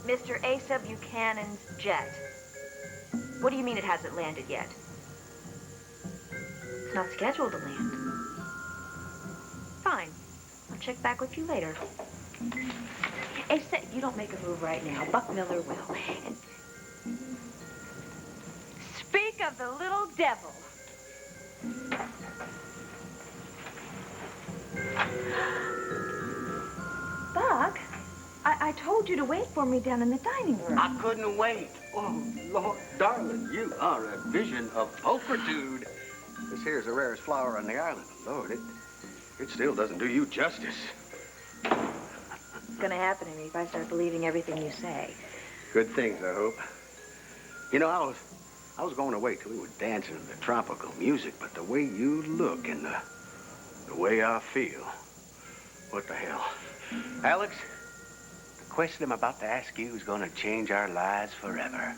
Mr. Asa Buchanan's jet. What do you mean it hasn't landed yet? It's not scheduled to land. Fine. I'll check back with you later. Asa, if you don't make a move right now, Buck Miller will. And speak of the little devil. Buck, I told you to wait for me down in the dining room. I couldn't wait. Oh, Lord, darling, you are a vision of pulchritude. This here's the rarest flower on the island. Lord, it still doesn't do you justice. It's gonna happen to me if I start believing everything you say. Good things, I hope. You know, I was going to wait till we were dancing to the tropical music, but the way you look and the way I feel, what the hell? Alex, the question I'm about to ask you is going to change our lives forever.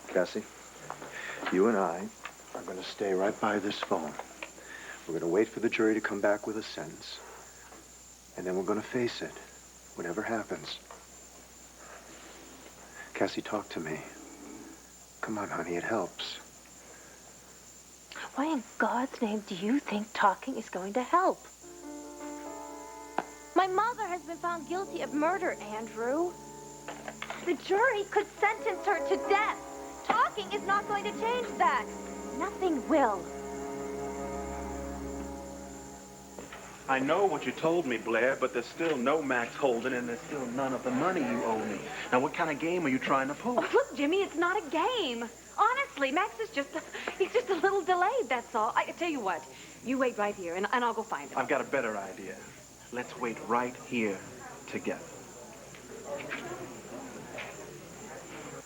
Cassie, you and I are going to stay right by this phone. We're going to wait for the jury to come back with a sentence. And then we're going to face it, whatever happens. Cassie, talk to me. Come on, honey, it helps. Why in God's name do you think talking is going to help? My mother has been found guilty of murder, Andrew. The jury could sentence her to death. Talking is not going to change that. Nothing will. I know what you told me, Blair, but there's still no Max Holden, and there's still none of the money you owe me. Now, what kind of game are you trying to pull? Oh, look, Jimmy, it's not a game. Honestly, Max is he's just a little delayed, that's all. I tell you what, you wait right here, and I'll go find him. I've got a better idea. Let's wait right here together.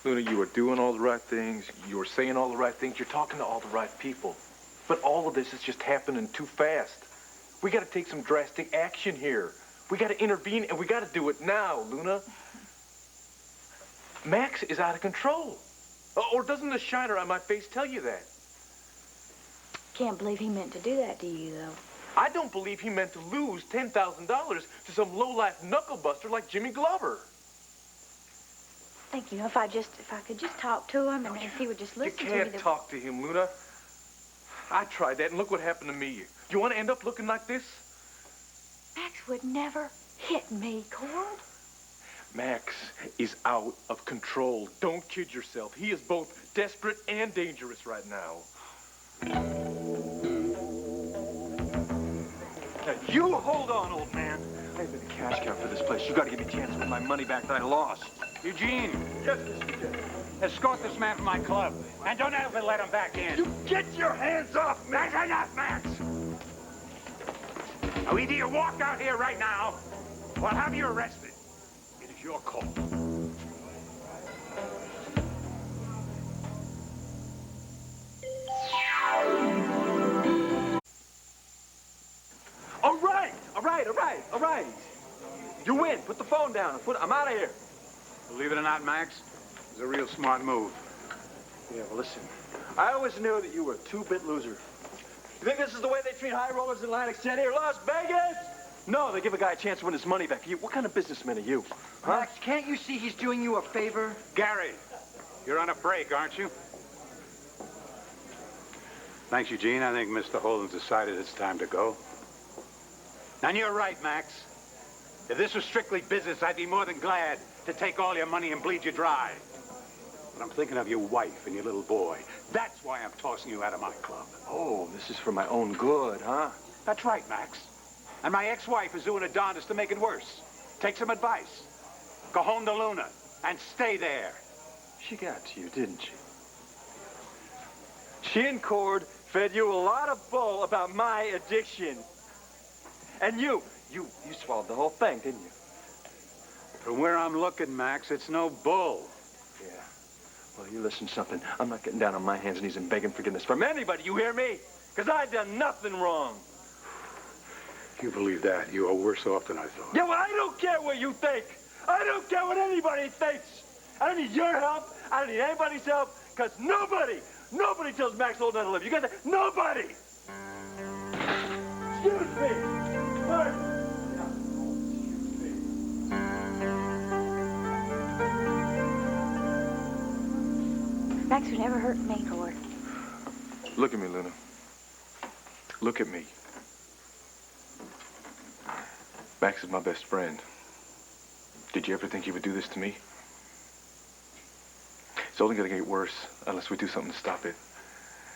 Luna, you were doing all the right things. You were saying all the right things. You're talking to all the right people. But all of this is just happening too fast. We got to take some drastic action here. We got to intervene, and we got to do it now, Luna. Max is out of control. Or doesn't the shiner on my face tell you that? Can't believe he meant to do that to you, though. I don't believe he meant to lose $10,000 to some low-life knucklebuster like Jimmy Glover. Think, if I could just talk to him and if he would just listen to me. You can't talk to him, Luna. I tried that, and look what happened to me. You want to end up looking like this? Max would never hit me, Cord. Max is out of control. Don't kid yourself. He is both desperate and dangerous right now. Now, you hold on, old man. I've been a cash cow for this place. You got to give me a chance to win my money back that I lost. Eugene, Yes, Mr. J. escort this man from my club. And don't ever let him back in. You get your hands off me! That's enough, Max! Now, either you walk out here right now, or I'll have you arrested. It is your call. All right. You win. Put the phone down. I'm out of here. Believe it or not, Max, it's a real smart move. Yeah, well, listen. I always knew that you were a two-bit loser. You think this is the way they treat high rollers in Atlantic City or Las Vegas? No, they give a guy a chance to win his money back. What kind of businessman are you? Huh? Max, can't you see he's doing you a favor? Gary, you're on a break, aren't you? Thanks, Eugene. I think Mr. Holden's decided it's time to go. And you're right, Max. If this was strictly business, I'd be more than glad to take all your money and bleed you dry. But I'm thinking of your wife and your little boy. That's why I'm tossing you out of my club. Oh, this is for my own good, huh? That's right, Max. And my ex-wife is doing her darndest to make it worse. Take some advice. Go home to Luna and stay there. She got to you, didn't she? She and Cord fed you a lot of bull about my addiction. And you swallowed the whole thing, didn't you? From where I'm looking, Max, it's no bull. Yeah. Well, you listen to something. I'm not getting down on my hands and knees and begging forgiveness from anybody, you hear me? Because I've done nothing wrong. If you believe that, you are worse off than I thought. Yeah, well, I don't care what you think. I don't care what anybody thinks. I don't need your help. I don't need anybody's help. Because nobody tells Max Holden how to live. You got that? Nobody! Excuse me! Pardon. Max would never hurt me, Cord. Look at me, Luna. Look at me. Max is my best friend. Did you ever think he would do this to me? It's only gonna get worse unless we do something to stop it.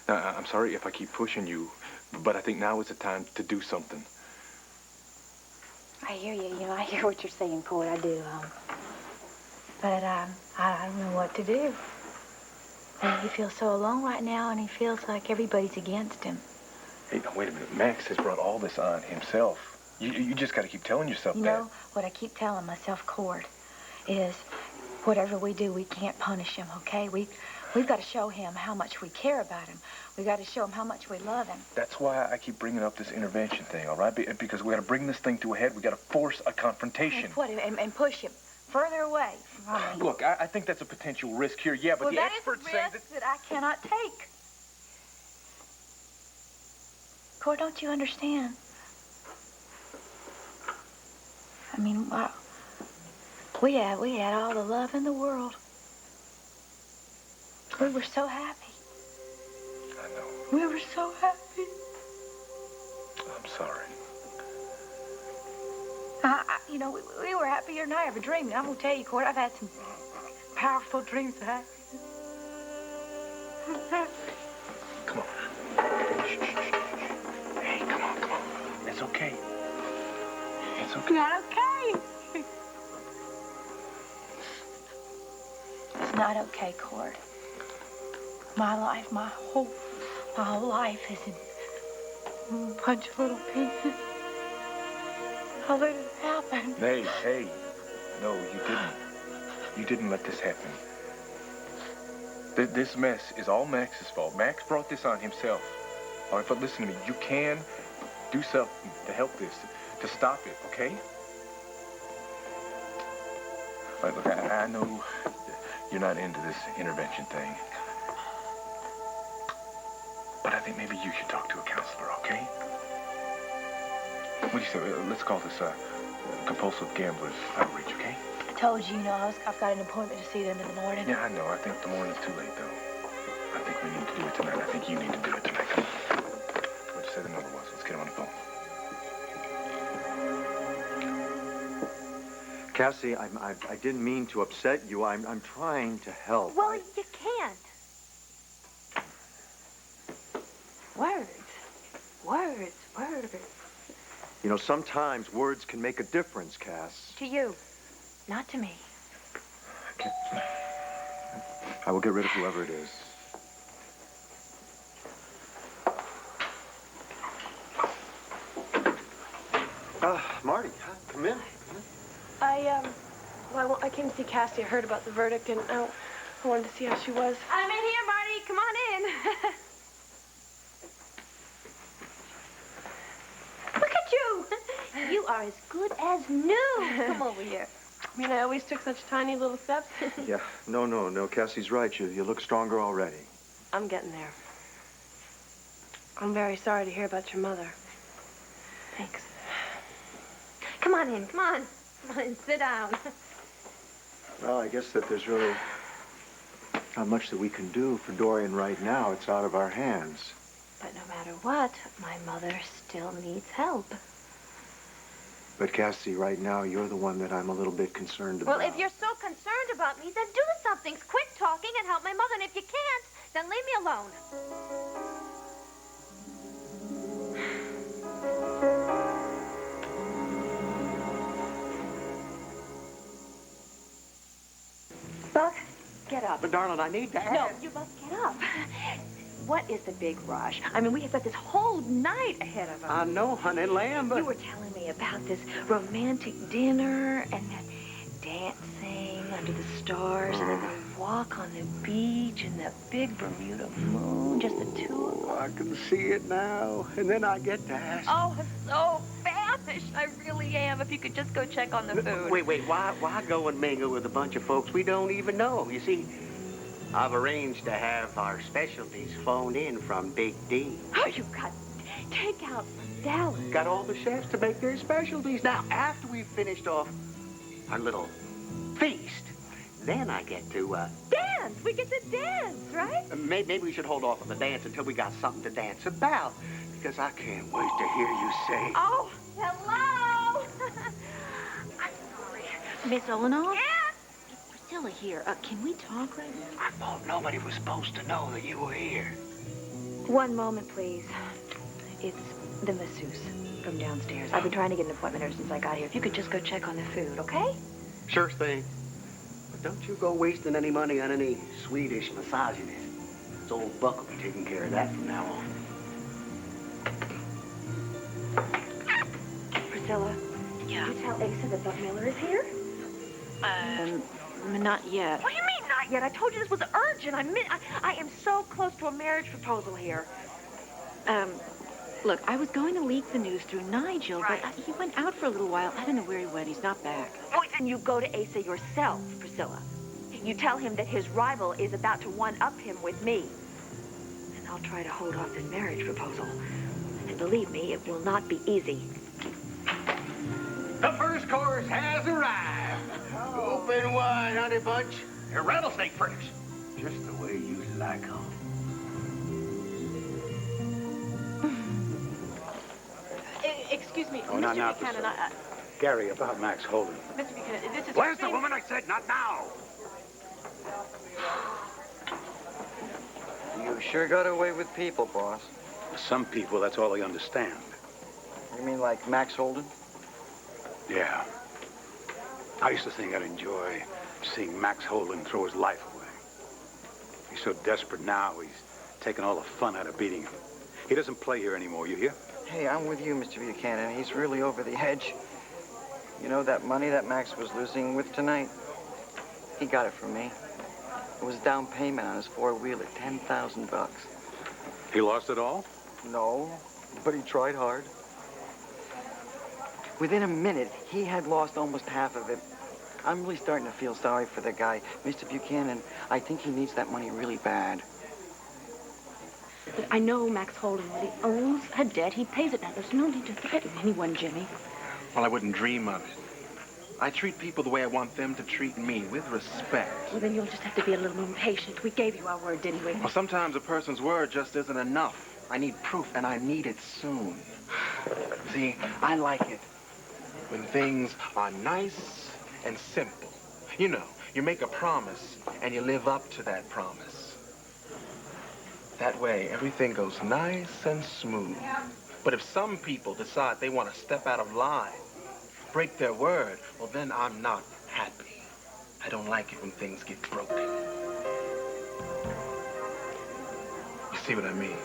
Now, I'm sorry if I keep pushing you, but I think now is the time to do something. I hear you. I hear what you're saying, Cord. I do. But I don't know what to do. And he feels so alone right now, and he feels like everybody's against him. Hey, now, wait a minute. Max has brought all this on himself. You just got to keep telling yourself that. You know, what I keep telling myself, Cord, is whatever we do, we can't punish him, okay? We've got to show him how much we care about him. We got to show him how much we love him. That's why I keep bringing up this intervention thing, all right? Because we got to bring this thing to a head. We got to force a confrontation. And push him further away from me. Look, I think that's a potential risk here, yeah, but well, the experts say that is a risk that I cannot take. Cord, don't you understand? I mean, wow. We had all the love in the world. We were so happy. I know. We were so happy. I'm sorry. We were happier than I ever dreamed. I'm gonna tell you, Cord, I've had some powerful dreams of happiness. Come on. Shh. Hey, come on. It's okay. It's okay. Not okay. It's not okay, Cord. My life, my whole life is in a bunch of little pieces. How did it happen? Hey. No, you didn't. You didn't let this happen. This mess is all Max's fault. Max brought this on himself. All right, but listen to me. You can do something to help this, to stop it, okay? All right, look, I know you're not into this intervention thing. But I think maybe you should talk to a counselor, okay? What do you say? Let's call this compulsive gamblers outreach, okay? I told you, I've got an appointment to see them in the morning. Yeah, I know. I think the morning's too late, though. I think we need to do it tonight. I think you need to do it tonight. Come on. What'd you say the number was? Let's get him on the phone. Cassie, I didn't mean to upset you. I'm trying to help. Well, you can't. Words. You know, sometimes words can make a difference, Cass. To you, not to me. Okay. I will get rid of whoever it is. Marty, come in. I came to see Cassie. I heard about the verdict, and I wanted to see how she was. I'm in here, Marty. Come on in. Look at you. You are as good as new. Come over here. I mean, I always took such tiny little steps. Yeah, no, Cassie's right. You look stronger already. I'm getting there. I'm very sorry to hear about your mother. Thanks. Come on in. Come on in. Sit down. Well, I guess that there's really not much that we can do for Dorian right now. It's out of our hands. But no matter what, my mother still needs help. But Cassie, right now, you're the one that I'm a little bit concerned about. Well, if you're so concerned about me, then do something. Quit talking and help my mother. And if you can't, then leave me alone. Buck, get up. But, darling, I need to ask. No, you must get up. What is the big rush? I mean, we have got this whole night ahead of us. I know, honey lamb, but... You were telling me about this romantic dinner and that dancing under the stars and then the walk on the beach and that big Bermuda moon, just the two of us. I can see it now. And then I get to ask. Oh, I'm so famished. I really am. If you could just go check on the food. Wait. Why go and mingle with a bunch of folks we don't even know? You see, I've arranged to have our specialties phoned in from Big D. Oh, you got takeout from Dallas. Got all the chefs to make their specialties. Now, after we've finished off our little feast, then I get to, Dance! dance. We get to dance, right? Maybe we should hold off on the dance until we got something to dance about. Because I can't wait to hear you say. Oh, hello. I'm sorry. Miss Eleanor? Yeah? Priscilla here. Can we talk right now? I thought nobody was supposed to know that you were here. One moment, please. It's the masseuse from downstairs. I've been trying to get an appointment ever since I got here. If you could just go check on the food, okay? Sure thing. But don't you go wasting any money on any Swedish misogynist. This old Buck will be taking care of that from now on. Priscilla, Yeah. did you tell Asa that Buck Miller is here? Not yet. What do you mean, not yet? I told you this was urgent. I am so close to a marriage proposal here. Look, I was going to leak the news through Nigel, Right. but he went out for a little while. I don't know where he went. He's not back. Oh, then you go to Asa yourself, Priscilla. You tell him that his rival is about to one-up him with me. And I'll try to hold off this marriage proposal. And believe me, it will not be easy. The first course has arrived. Open wide, honey bunch. They're rattlesnake fritters. Just the way you like them. Excuse me, Oh, Mr. not now, Buchanan. Priscilla. Gary, about Max Holden. Mr. Buchanan, this is... Where's the woman I said not now? You sure got away with people, boss. Some people, that's all they understand. You mean like Max Holden? Yeah. I used to think I'd enjoy seeing Max Holden throw his life away. He's so desperate now, he's taking all the fun out of beating him. He doesn't play here anymore, you hear? Hey, I'm with you, Mr. Buchanan. He's really over the edge. You know that money that Max was losing with tonight? He got it from me. It was down payment on his four-wheeler, $10,000. He lost it all? No, but he tried hard. Within a minute, he had lost almost half of it. I'm really starting to feel sorry for the guy. Mr. Buchanan, I think he needs that money really bad. But I know Max Holden, when he owes a debt, he pays it. Now, there's no need to threaten anyone, Jimmy. Well, I wouldn't dream of it. I treat people the way I want them to treat me, with respect. Well, then you'll just have to be a little more patient. We gave you our word, didn't we? Well, sometimes a person's word just isn't enough. I need proof, and I need it soon. See, I like it when things are nice and simple. You know, you make a promise, and you live up to that promise. That way, everything goes nice and smooth. But if some people decide they want to step out of line, break their word, well, then I'm not happy. I don't like it when things get broken. You see what I mean?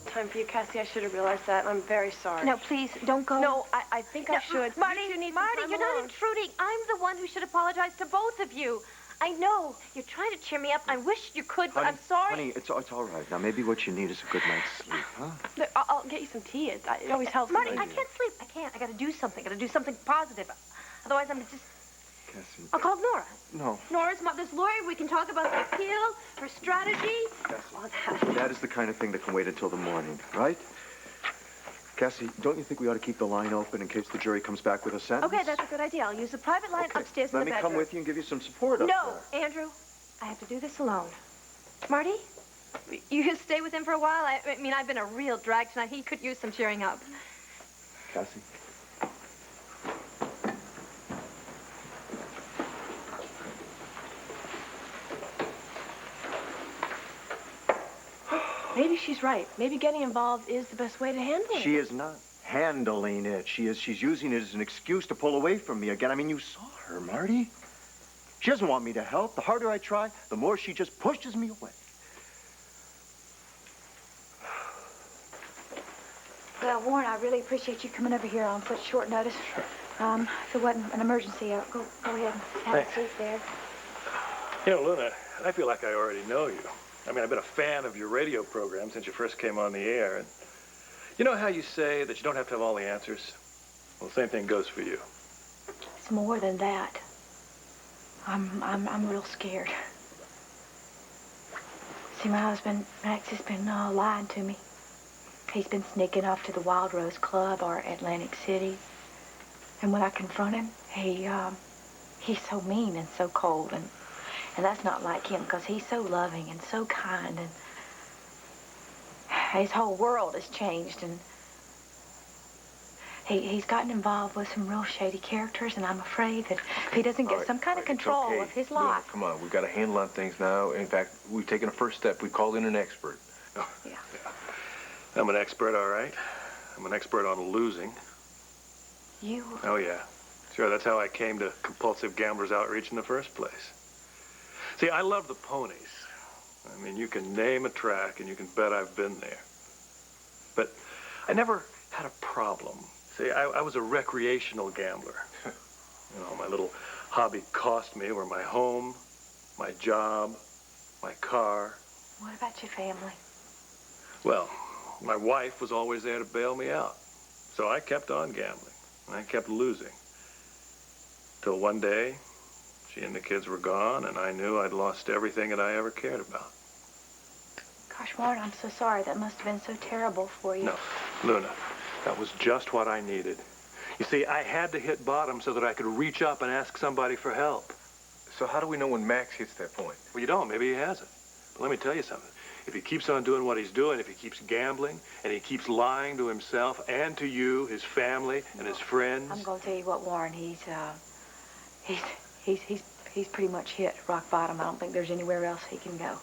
Time for you, Cassie. I should have realized that. I'm very sorry. No, please, don't go. No, I think I should. Marty, You two need some Marty, time you're not alone. intruding. I'm the one who should apologize to both of you. I know. You're trying to cheer me up. I wish you could, but I'm sorry. Honey, it's all right. Now, maybe what you need is a good night's sleep, huh? Look, I'll get you some tea. It always helps. Marty, I can't sleep. I can't. I gotta do something. I gotta do something positive. Otherwise, I'm just... Cassie. I'll call Nora. No. Nora's this lawyer. We can talk about the appeal, her strategy, all that. That is the kind of thing that can wait until the morning, right? Cassie, don't you think we ought to keep the line open in case the jury comes back with a sentence? Okay, that's a good idea. I'll use the private line upstairs in the bedroom. Let me come with you and give you some support up No, there. Andrew. I have to do this alone. Marty, you stay with him for a while? I mean, I've been a real drag tonight. He could use some cheering up. Cassie? Maybe she's right. Maybe getting involved is the best way to handle it. She is not handling it. She's using it as an excuse to pull away from me again. I mean, you saw her, Marty. She doesn't want me to help. The harder I try, the more she just pushes me away. Well, Warren, I really appreciate you coming over here on such short notice. If it wasn't an emergency, go ahead and have a seat there. You know, Luna, I feel like I already know you. I mean, I've been a fan of your radio program since you first came on the air. And you know how you say that you don't have to have all the answers? Well, the same thing goes for you. It's more than that. I'm real scared. See, my husband, Max, has been lying to me. He's been sneaking off to the Wild Rose Club or Atlantic City. And when I confront him, he he's so mean and so cold, and that's not like him, because he's so loving and so kind, and his whole world has changed, and he's gotten involved with some real shady characters, and I'm afraid that if he doesn't get some kind of control of his Luna, life. come on, we've got a handle on things now. In fact, we've taken a first step. We called in an expert. Yeah. I'm an expert, all right. I'm an expert on losing. You? Oh, yeah. Sure, that's how I came to compulsive gamblers outreach in the first place. See, I love the ponies. I mean, you can name a track and you can bet I've been there. But I never had a problem. See, I was a recreational gambler. You know, my little hobby cost me were my home, my job, my car. What about your family? Well, my wife was always there to bail me out. So I kept on gambling. And I kept losing. Till one day, she and the kids were gone, and I knew I'd lost everything that I ever cared about. Gosh, Warren, I'm so sorry. That must have been so terrible for you. No, Luna, that was just what I needed. You see, I had to hit bottom so that I could reach up and ask somebody for help. So how do we know when Max hits that point? Well, you don't. Maybe he hasn't. But let me tell you something. If he keeps on doing what he's doing, if he keeps gambling, and he keeps lying to himself and to you, his family, and his friends... I'm going to tell you what, Warren, he's pretty much hit rock bottom. I don't think there's anywhere else he can go.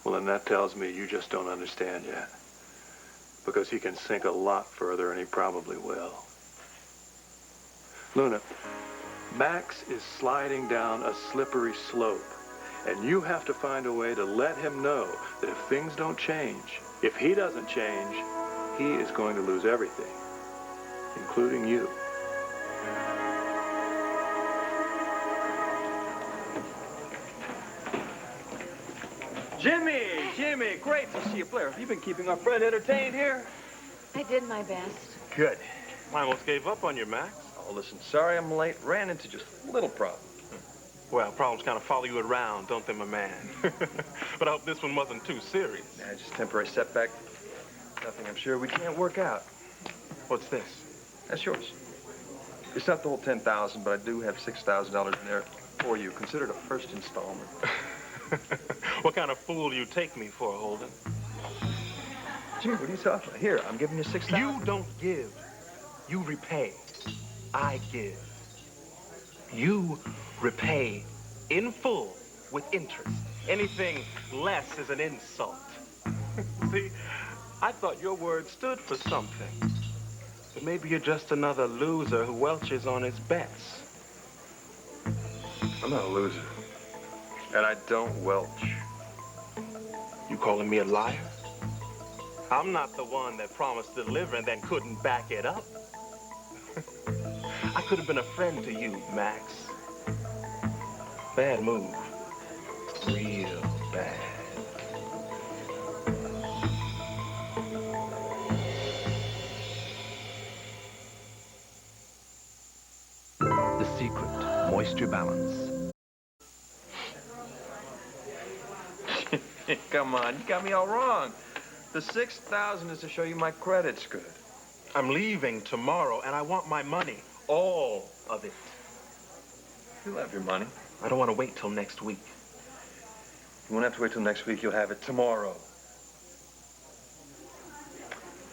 Well, then that tells me you just don't understand yet. Because he can sink a lot further, and he probably will. Luna, Max is sliding down a slippery slope. And you have to find a way to let him know that if things don't change, if he doesn't change, he is going to lose everything, including you. Jimmy, great to see you, Blair. Have you been keeping our friend entertained here? I did my best. Good. I almost gave up on you, Max. Oh, listen, sorry I'm late. Ran into just a little problem. Well, problems kind of follow you around, don't they, my man? But I hope this one wasn't too serious. Nah, just temporary setback. Nothing I'm sure we can't work out. What's this? That's yours. It's not the whole $10,000, but I do have $6,000 in there for you. Consider it a first installment. What kind of fool do you take me for, Holden? Jimmy, what are you talking about? Here, I'm giving you $6,000. You don't give. You repay. I give. You repay in full with interest. Anything less is an insult. See, I thought your word stood for something. But maybe you're just another loser who welches on his bets. I'm not a loser. And I don't welch. You calling me a liar? I'm not the one that promised to deliver and then couldn't back it up. I could have been a friend to you, Max. Bad move. Real bad. The secret, moisture balance. Come on, you got me all wrong. The $6,000 is to show you my credit's good. I'm leaving tomorrow, and I want my money. All of it. You'll have your money. I don't want to wait till next week. You won't have to wait till next week. You'll have it tomorrow.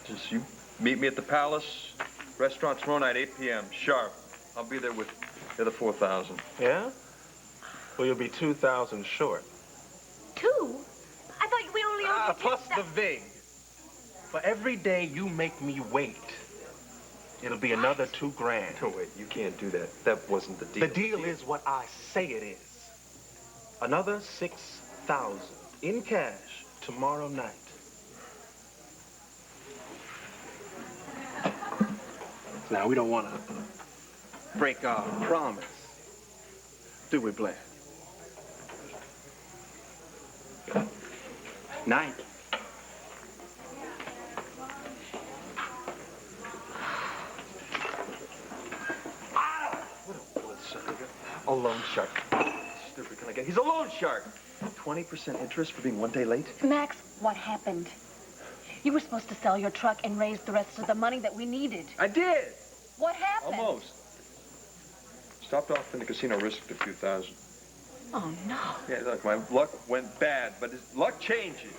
Just you meet me at the Palace restaurant tomorrow night, 8 p.m. sharp. I'll be there with the other 4,000. Yeah? Well, you'll be 2,000 short. 2? I thought we only owed you Plus the vig. For every day you make me wait, it'll be another $2,000. No, wait, you can't do that. That wasn't the deal. The deal is what I say it is. Another 6,000 in cash tomorrow night. Now, we don't want to break our promise, do we, Blair? Night. A loan shark. Stupid can I get? He's a loan shark. 20% interest for being 1 day late? Max, what happened? You were supposed to sell your truck and raise the rest of the money that we needed. I did. What happened? Almost. Stopped off in the casino, risked a few thousand. Oh, no. Yeah, look, my luck went bad, but luck changes.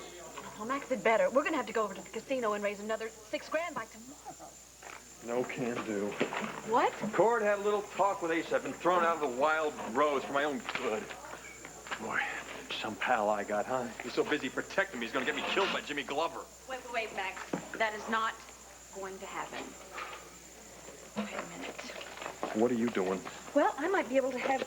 Well, Max had better. We're going to have to go over to the casino and raise another $6,000 by tomorrow. No can do. What? Cord had a little talk with Ace. I've been thrown out of the wild rose for my own good. Boy, some pal I got, huh? He's so busy protecting me, he's gonna get me killed by Jimmy Glover. Wait, Max. That is not going to happen. Wait a minute. What are you doing? Well, I might be able to have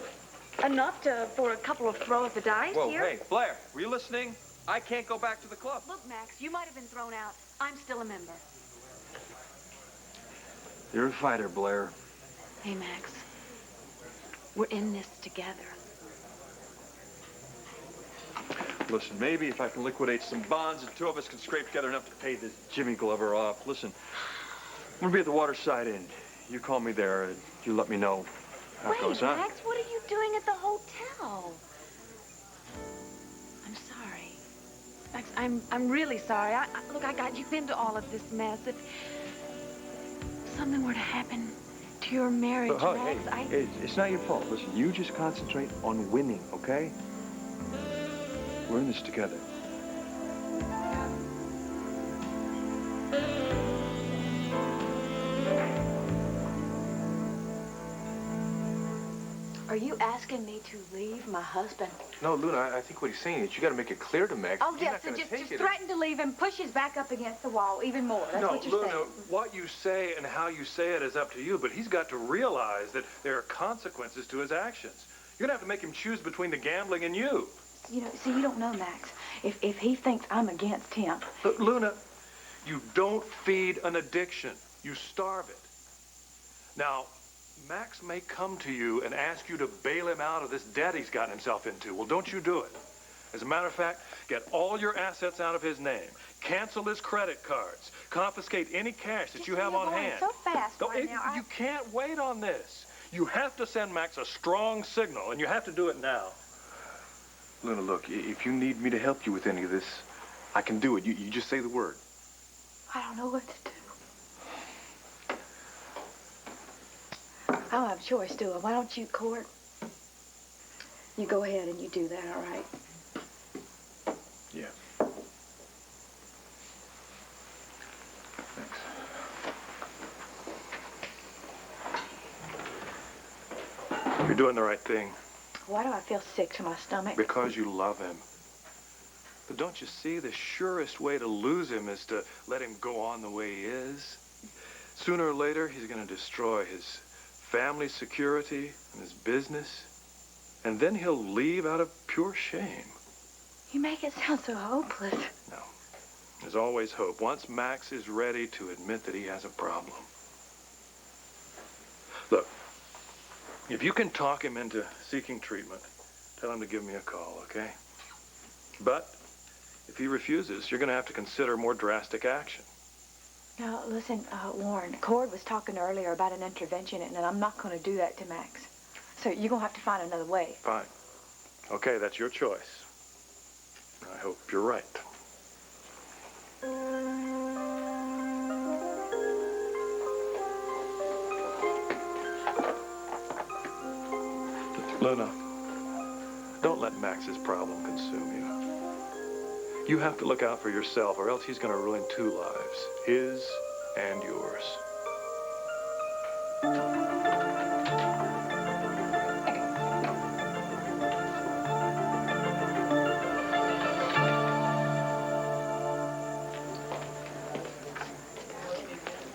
enough for a couple of throws of the dice Whoa, here. hey, Blair, were you listening? I can't go back to the club. Look, Max, you might have been thrown out. I'm still a member. You're a fighter, Blair. Hey, Max. We're in this together. Listen, maybe if I can liquidate some bonds, the two of us can scrape together enough to pay this Jimmy Glover off. Listen, I'm gonna be at the Waterside Inn. You call me there, and you let me know how it goes, huh? Max, what are you doing at the hotel? I'm sorry. Max, I'm really sorry. Look, I got you into all of this mess. If something were to happen to your marriage, Max, it's not your fault. Listen, you just concentrate on winning, okay? We're in this together. Are you asking me to leave my husband? No, Luna, I think what he's saying is you got to make it clear to Max. Oh, He's yes, not so gonna just take it. threaten to leave and push his back up against the wall even more. That's what you're Luna, saying. what you say and how you say it is up to you, but he's got to realize that there are consequences to his actions. You're going to have to make him choose between the gambling and you. You know, see, you don't know, Max. If he thinks I'm against him... Look, Luna, you don't feed an addiction. You starve it. Now, Max may come to you and ask you to bail him out of this debt he's gotten himself into. Well, don't you do it. As a matter of fact, get all your assets out of his name. Cancel his credit cards. Confiscate any cash that you have on hand. So fast right now. You can't wait on this. You have to send Max a strong signal, and you have to do it now. Luna, look, if you need me to help you with any of this, I can do it. You just say the word. I don't know what to do. Oh, I'm sure it's doing. Why don't you, Court? You go ahead and you do that, all right? Yeah. Thanks. You're doing the right thing. Why do I feel sick to my stomach? Because you love him. But don't you see, the surest way to lose him is to let him go on the way he is. Sooner or later, he's going to destroy his family security and his business. And then he'll leave out of pure shame. You make it sound so hopeless. No. There's always hope. Once Max is ready to admit that he has a problem. Look, if you can talk him into seeking treatment, tell him to give me a call, okay? But if he refuses, you're going to have to consider more drastic action. Now, listen, Warren, Cord was talking earlier about an intervention, and I'm not going to do that to Max. So you're going to have to find another way. Fine. Okay, that's your choice. I hope you're right. Luna, don't let Max's problem consume you. You have to look out for yourself, or else he's going to ruin two lives, his and yours.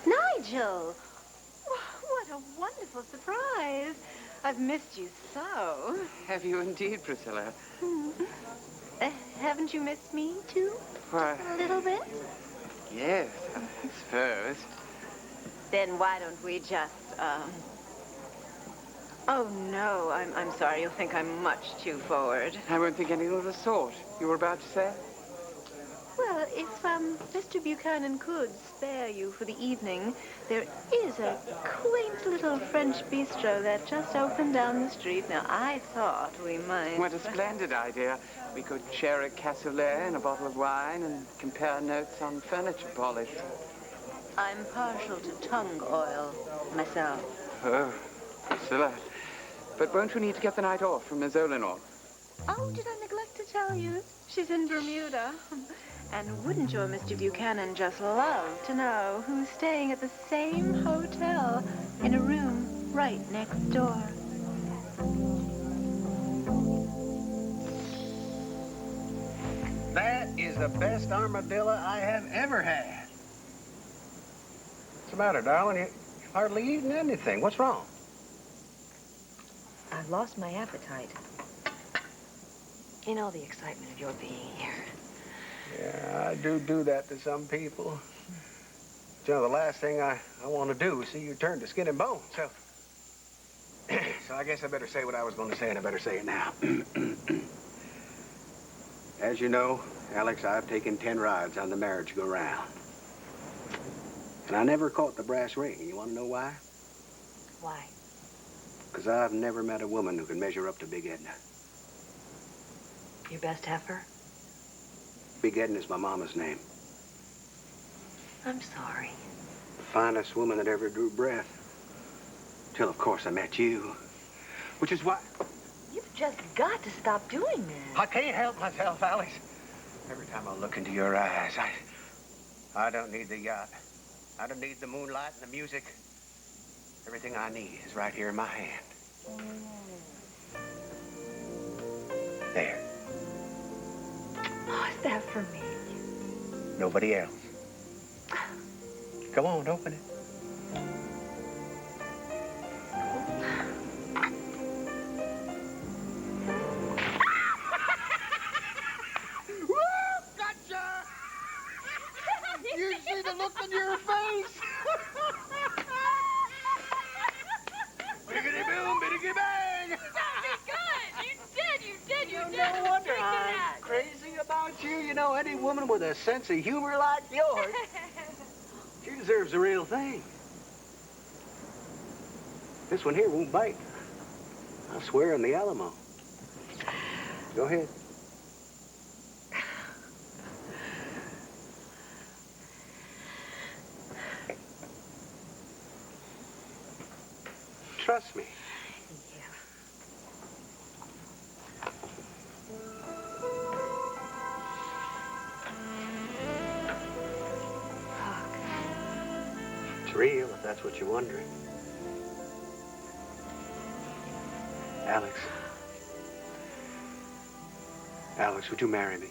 Nigel! What a wonderful surprise. I've missed you so. Have you indeed, Priscilla? Haven't you missed me, too? Why, A little bit? yes, I suppose. Then why don't we just, Oh, no, I'm sorry. You'll think I'm much too forward. I won't think anything of the sort. You were about to say? Well, if, Mr. Buchanan could spare you for the evening, there is a quaint little French bistro that just opened down the street. Now, I thought we might... What a splendid idea. We could share a cassoulet and a bottle of wine and compare notes on furniture polish. I'm partial to tongue oil myself. Oh, Priscilla, But won't you need to get the night off from Miss Oltl? Oh, did I neglect to tell you? She's in Bermuda. And wouldn't your Mr. Buchanan just love to know who's staying at the same hotel in a room right next door? That is the best armadillo I have ever had. What's the matter, darling? You hardly eaten anything. What's wrong? I've lost my appetite. In all the excitement of your being here. Yeah, I do that to some people. You know, the last thing I want to do is see you turn to skin and bone. So, so I guess I better say what I was going to say, and I better say it now. As you know, Alex, I've taken 10 rides on the merry-go-round. And I never caught the brass ring. You want to know why? Why? Because I've never met a woman who can measure up to Big Edna. Your best heifer? Big Edna's my mama's name. I'm sorry. The finest woman that ever drew breath. Till, of course, I met you. Which is why... You've just got to stop doing this. I can't help myself, Alex. Every time I look into your eyes, I don't need the yacht. I don't need the moonlight and the music. Everything I need is right here in my hand. There. Oh, is that for me? Nobody else. Come on, open it. Woo! Gotcha! You see the look on your face? Biggity boom, biggity bang! That was good. You did. No wonder I'm crazy about you. You know, any woman with a sense of humor like yours, she deserves the real thing. This one here won't bite. I swear on the Alamo. Go ahead. Trust me. It's real, if that's what you're wondering. Alex. Alex, would you marry me?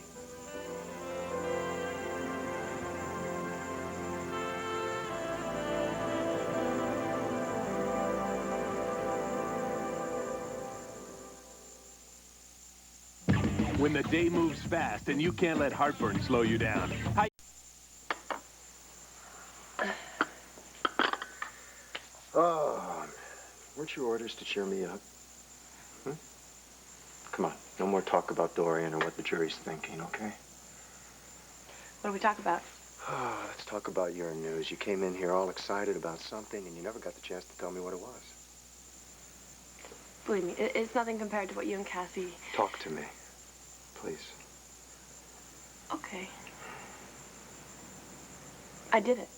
When the day moves fast and you can't let heartburn slow you down. Oh, weren't your orders to cheer me up? Come on, no more talk about Dorian or what the jury's thinking, okay? What do we talk about? Oh, let's talk about your news. You came in here all excited about something, and you never got the chance to tell me what it was. Believe me, it's nothing compared to what you and Cassie... Talk to me, please. Okay. I did it.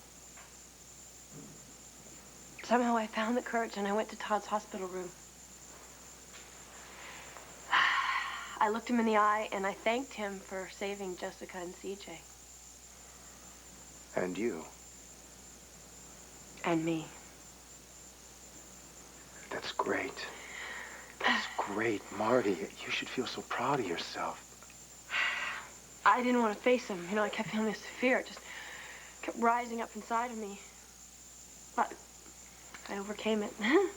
Somehow I found the courage and I went to Todd's hospital room. I looked him in the eye and I thanked him for saving Jessica and CJ. And you. And me. That's great. That's great, Marty. You should feel so proud of yourself. I didn't want to face him. You know, I kept feeling this fear. It just kept rising up inside of me. But I overcame it. I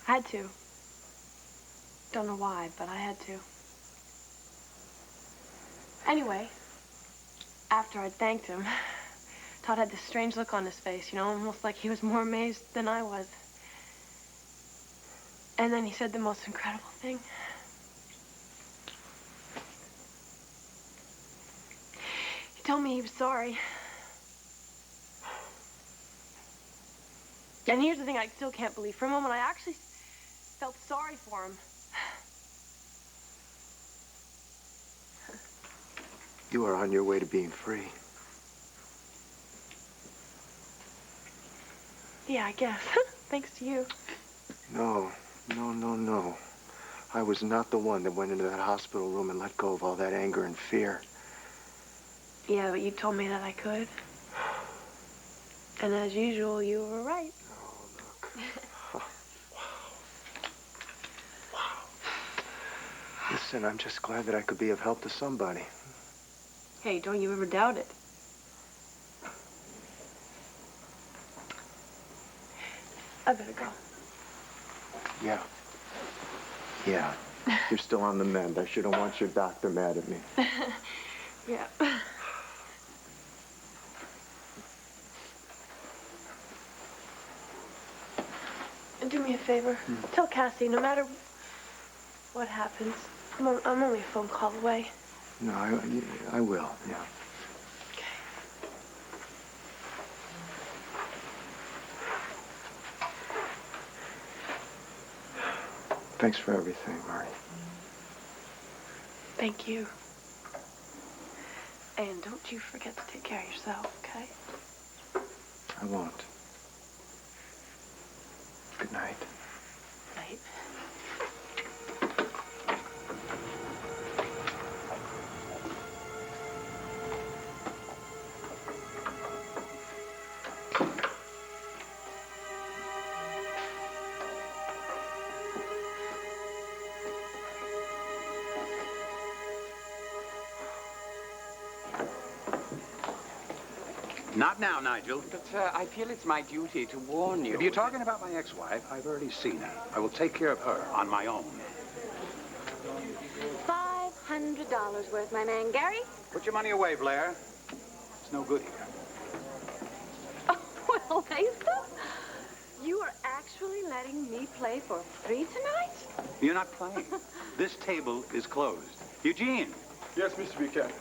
had to. Don't know why, but I had to. Anyway, after I'd thanked him, Todd had this strange look on his face, you know, almost like he was more amazed than I was. And then he said the most incredible thing. He told me he was sorry. And here's the thing I still can't believe. For a moment, I actually felt sorry for him. You are on your way to being free. Yeah, I guess. Thanks to you. No, No. I was not the one that went into that hospital room and let go of all that anger and fear. Yeah, but you told me that I could. And as usual, you were right. Oh, look. Listen, I'm just glad that I could be of help to somebody. Hey, don't you ever doubt it. I better go. Yeah. You're still on the mend. I shouldn't want your doctor mad at me. Yeah. And do me a favor. Tell Cassie, no matter what happens, I'm only a phone call away. No, I will, yeah. Okay. Thanks for everything, Marty. Thank you. And don't you forget to take care of yourself, okay? I won't. Good night. Night. Not now, Nigel. But, I feel it's my duty to warn you. If you're talking about my ex-wife, I've already seen her. I will take care of her on my own. $500 worth, my man. Gary? Put your money away, Blair. It's no good here. Oh, well, Asa, you are actually letting me play for free tonight? You're not playing. This table is closed. Eugene. Yes, Mr. Buchanan.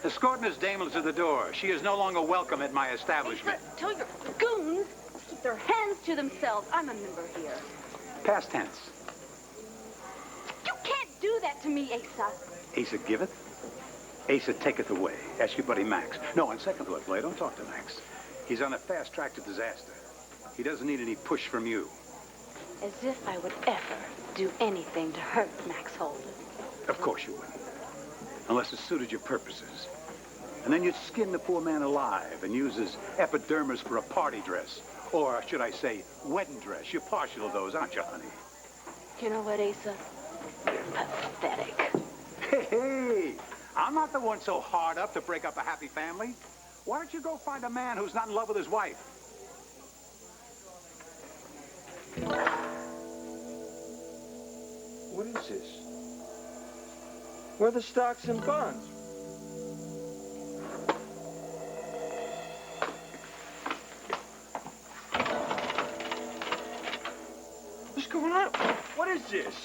Escort Miss Damel to the door. She is no longer welcome at my establishment. Asa, tell your goons to keep their hands to themselves. I'm a member here. Past tense. You can't do that to me, Asa. Asa giveth, Asa taketh away. Ask your buddy Max. No, on second thought, Blair, don't talk to Max. He's on a fast track to disaster. He doesn't need any push from you. As if I would ever do anything to hurt Max Holden. Of course you wouldn't. Unless it suited your purposes. And then you'd skin the poor man alive and use his epidermis for a party dress. Or should I say, wedding dress. You're partial to those, aren't you, honey? You know what, Asa? You're pathetic. Hey, I'm not the one so hard up to break up a happy family. Why don't you go find a man who's not in love with his wife? What is this? Where are the stocks and bonds? What's going on? What is this?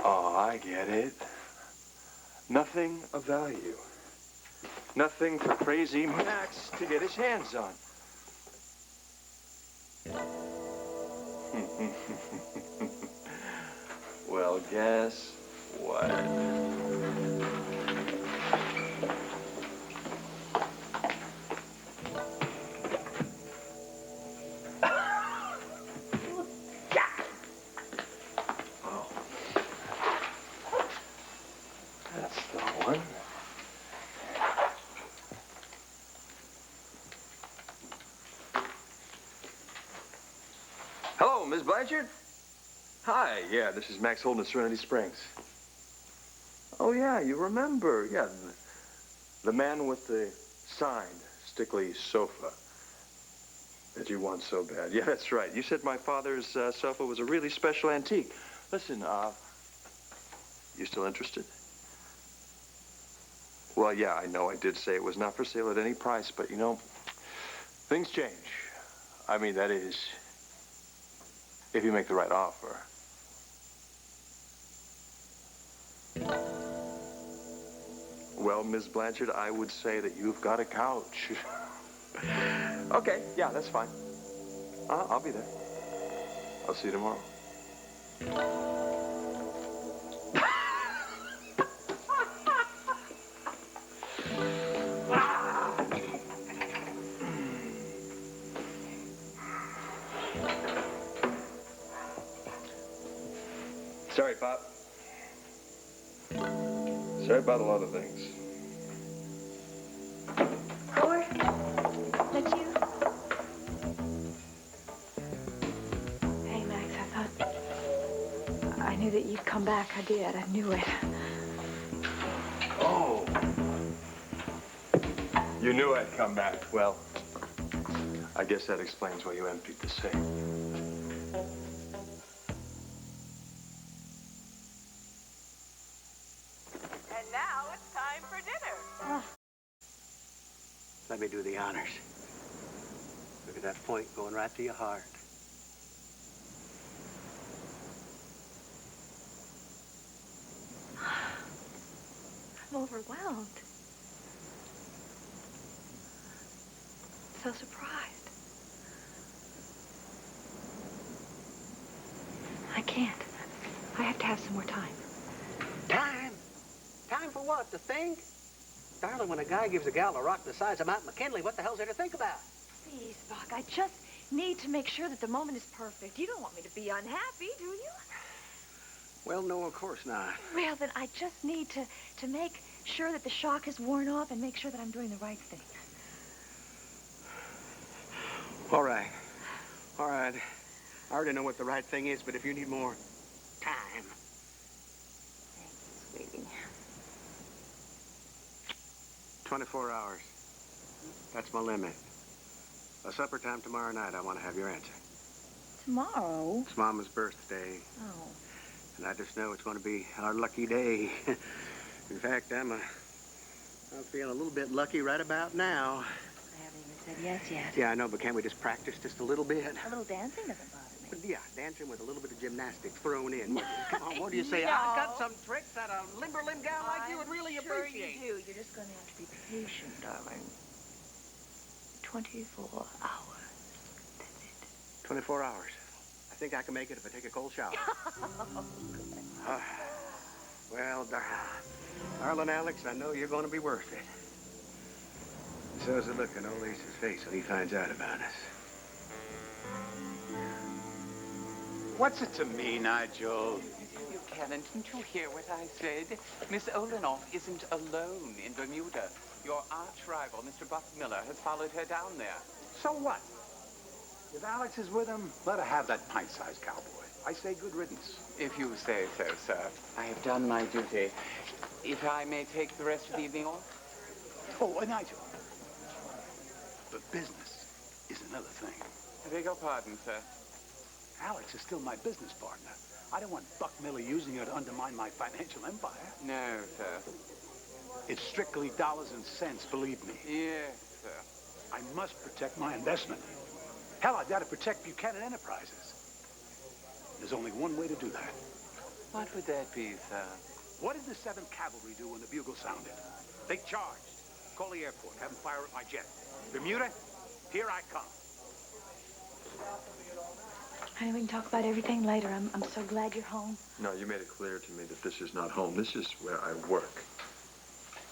Oh, I get it. Nothing of value. Nothing for crazy Max to get his hands on. Well, guess what? That's the one. Hello, Miss Blanchard. Hi, yeah, this is Max Holden at Serenity Springs. Oh, yeah, you remember. Yeah, the man with the signed stickly sofa that you want so bad. Yeah, that's right. You said my father's sofa was a really special antique. Listen, you still interested? Well, yeah, I know I did say it was not for sale at any price, but, you know, things change. I mean, that is, if you make the right offer. Well, Miss Blanchard, I would say that you've got a couch. Okay, yeah, that's fine. I'll be there. I'll see you tomorrow. Sorry, Pop. Sorry about a lot of things. Howard, that you? Hey, Max, I knew that you'd come back. I did. I knew it. Oh. You knew I'd come back. Well, I guess that explains why you emptied the safe. And now it's time for dinner. Let me do the honors. Look at that point going right to your heart. I'm overwhelmed. So surprised. I can't. I have to have some more time. Time? Time for what? To think? Darling, when a guy gives a gal a rock the size of Mount McKinley, what the hell's there to think about? Please, Buck, I just need to make sure that the moment is perfect. You don't want me to be unhappy, do you? Well, no, of course not. Well, then I just need to make sure that the shock is worn off and make sure that I'm doing the right thing. All right. All right. I already know what the right thing is, but if you need more time. Thank you, sweetie. 24 hours. That's my limit. By supper time tomorrow night, I want to have your answer. Tomorrow? It's Mama's birthday. Oh. And I just know it's going to be our lucky day. In fact, I'm feeling a little bit lucky right about now. I haven't even said yes yet. Yeah, I know, but can't we just practice just a little bit? A little dancing doesn't bother me. But yeah, dancing with a little bit of gymnastics thrown in. Come on, what do you say? No. I've got some tricks that a limber-limb gal like you would really appreciate. Sure you do. You're just going to have to be patient, darling. 24 hours. That's it. 24 hours. I think I can make it if I take a cold shower. Well, darling Alex, I know you're going to be worth it. So's the look on old Ace's face when he finds out about us. What's it to me, Nigel? Buchanan, didn't you hear what I said? Miss Oltl isn't alone in Bermuda. Your arch rival, Mr. Buck Miller, has followed her down there. So what? If Alex is with him, let her have that pint-sized cowboy. I say good riddance. If you say so, sir. I have done my duty. If I may take the rest of the evening off? Oh, Nigel. But business is another thing. I beg your pardon, sir. Alex is still my business partner. I don't want Buck Miller using her to undermine my financial empire. No, sir. It's strictly dollars and cents, believe me. Yes, sir. I must protect my investment. Hell, I've got to protect Buchanan Enterprises. There's only one way to do that. What would that be, sir? What did the 7th Cavalry do when the bugle sounded? They charged. Call the airport. Have them fire at my jet. Bermuda, here I come. Honey, we can talk about everything later. I'm so glad you're home. No, you made it clear to me that this is not home. This is where I work.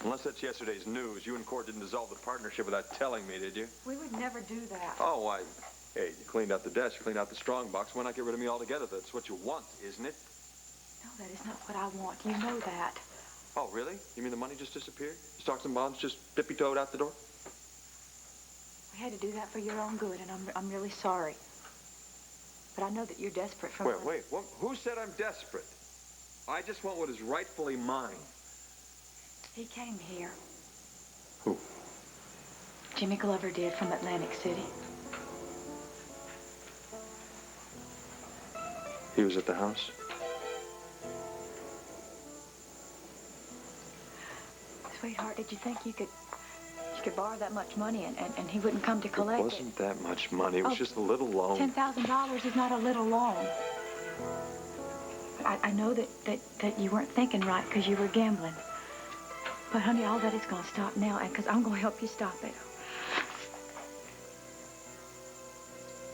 Unless that's yesterday's news, you and Cord didn't dissolve the partnership without telling me, did you? We would never do that. Oh, hey, you cleaned out the desk, you cleaned out the strong box. Why not get rid of me altogether? That's what you want, isn't it? No, that is not what I want. You know that. Oh, really? You mean the money just disappeared? Stocks and bonds just dippy-toed out the door? We had to do that for your own good, and I'm really sorry. But I know that you're desperate for money. Wait. Who said I'm desperate? I just want what is rightfully mine. He came here. Who? Jimmy Glover did, from Atlantic City. He was at the house? Sweetheart, did you think you could borrow that much money and he wouldn't come to collect it? It wasn't that much money. It was just a little loan. $10,000 is not a little loan. I know that you weren't thinking right because you were gambling. But, honey, all that is going to stop now, and because I'm going to help you stop it.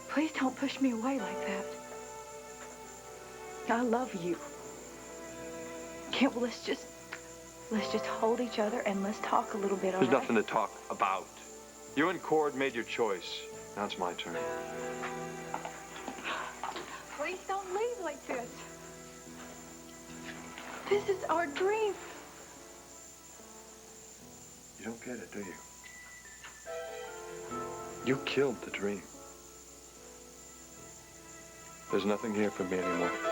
Please don't push me away like that. I love you. Yeah, well, let's just hold each other and let's talk a little bit, all There's right? nothing to talk about. You and Cord made your choice. Now it's my turn. Please don't leave like this. This is our dream. You don't get it, do you? You killed the dream. There's nothing here for me anymore.